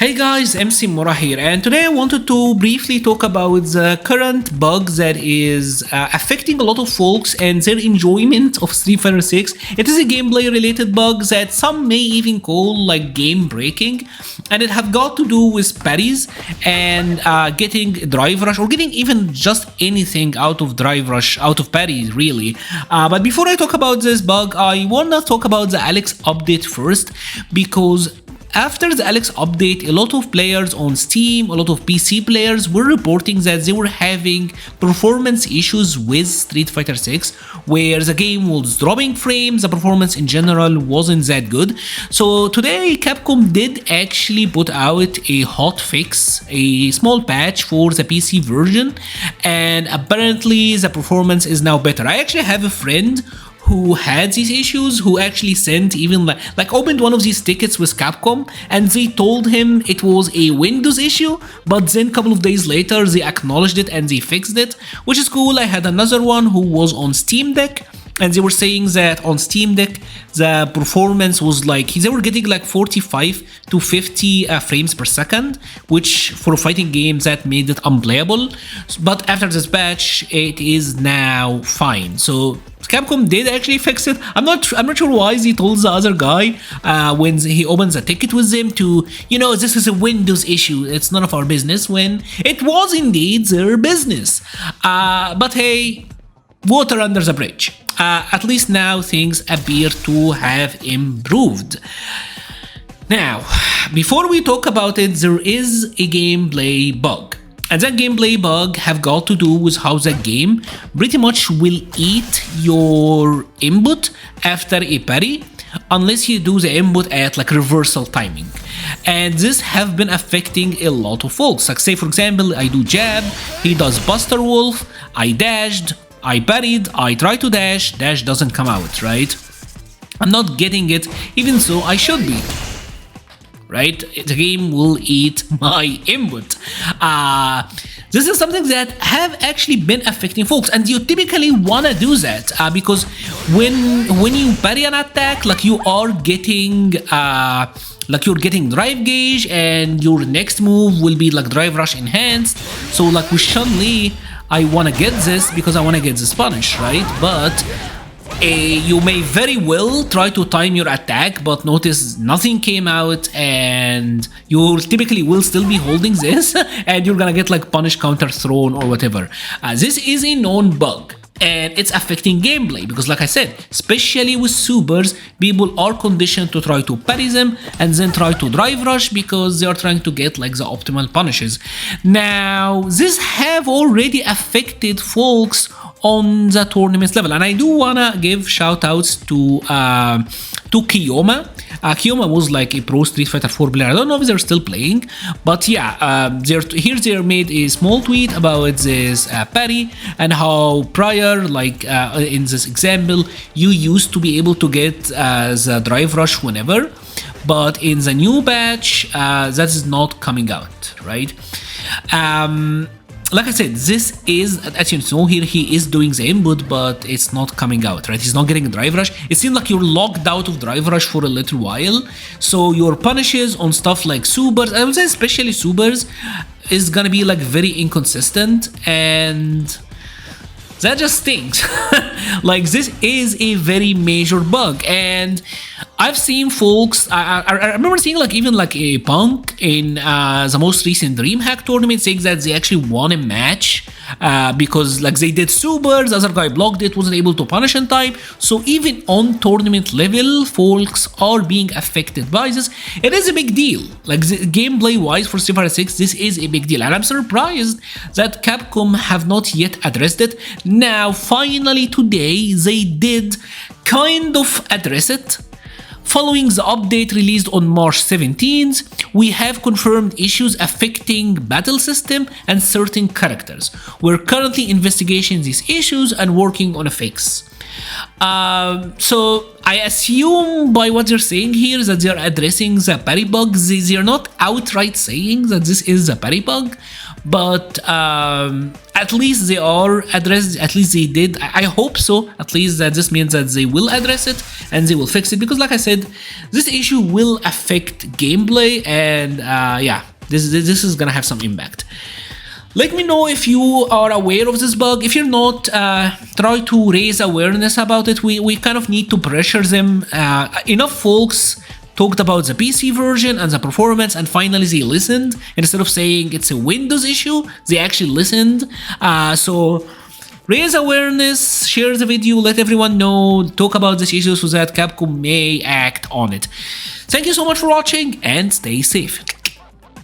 Hey guys, MC Mora here, and today I wanted to briefly talk about the current bug that is affecting a lot of folks and their enjoyment of Street Fighter 6. It is a gameplay related bug that some may even call like game breaking, and it have got to do with parries and getting drive rush or getting even just anything out of drive rush, out of parries really. But before I talk about this bug, I wanna talk about the Alex update first, because after the Alex update, a lot of players on Steam, a lot of PC players were reporting that they were having performance issues with Street Fighter 6, where the game was dropping frames, the performance in general wasn't that good. So today Capcom did actually put out a hot fix, a small patch for the PC version, and apparently the performance is now better. I actually have a friend who had these issues, who actually sent even like opened one of these tickets with Capcom, and they told him it was a Windows issue, but then a couple of days later they acknowledged it and they fixed it, which is cool. I had another one who was on Steam Deck, and they were saying that on Steam Deck the performance was like, they were getting like 45 to 50 frames per second, which for a fighting game that made it unplayable. But after this patch it is now fine. So Capcom did actually fix it. I'm not sure why he told the other guy when he opens a ticket with them to, you know, this is a Windows issue, it's none of our business, when it was indeed their business. But hey, water under the bridge. At least now things appear to have improved. Now, before we talk about it, there is a gameplay bug. And that gameplay bug have got to do with how the game pretty much will eat your input after a parry, unless you do the input at like reversal timing. And this have been affecting a lot of folks. Like say for example, I do jab, he does Buster Wolf, I dashed, I parried, I try to dash doesn't come out, right? I'm not getting it, even though I should be. Right? The game will eat my input. This is something that have actually been affecting folks, and you typically wanna do that because when you parry an attack, like you are getting you're getting drive gauge, and your next move will be like drive rush enhanced. So like with Chun-Li, I wanna get this because I wanna get this punish, right? But you may very well try to time your attack, but notice nothing came out, and you typically will still be holding this, and you're gonna get like punish counter thrown or whatever. This is a known bug, and it's affecting gameplay because, like I said, especially with supers, people are conditioned to try to parry them and then try to drive rush because they are trying to get like the optimal punishes. Now, this have already affected folks on the tournament level, and I do wanna give shout outs to Kiyoma. Kiyoma was like a pro Street Fighter 4 player. I don't know if they're still playing, but yeah, they made a small tweet about this parry and how prior, like in this example, you used to be able to get the drive rush whenever, but in the new patch that is not coming out, right? Like I said, this is, as you know, here he is doing the input, but it's not coming out, right? He's not getting a drive rush. It seems like you're locked out of drive rush for a little while. So your punishes on stuff like supers, I would say especially supers, is gonna be like very inconsistent, and that just stinks. Like this is a very major bug, and I've seen folks, I remember seeing like even like a Punk in the most recent DreamHack tournament saying that they actually won a match because like they did supers, the other guy blocked it, wasn't able to punish in time. So even on tournament level, folks are being affected by this. It is a big deal. Like gameplay wise for Street Fighter 6, this is a big deal, and I'm surprised that Capcom have not yet addressed it. Now finally today they did kind of address it. Following the update released on March 17th, we have confirmed issues affecting battle system and certain characters. We're currently investigating these issues and working on a fix. So I assume by what they're saying here that they're addressing the Parry bug. They're not outright saying that this is a Parry bug, but at least they are addressed. At least they did. I hope so. At least that this means that they will address it and they will fix it, because like I said, this issue will affect gameplay, and yeah, this is gonna have some impact. Let me know if you are aware of this bug. If you're not, try to raise awareness about it. We kind of need to pressure them. Enough folks talked about the PC version and the performance, and finally they listened. Instead of saying it's a Windows issue, they actually listened. So raise awareness, share the video, let everyone know, talk about this issue so that Capcom may act on it. Thank you so much for watching, and stay safe.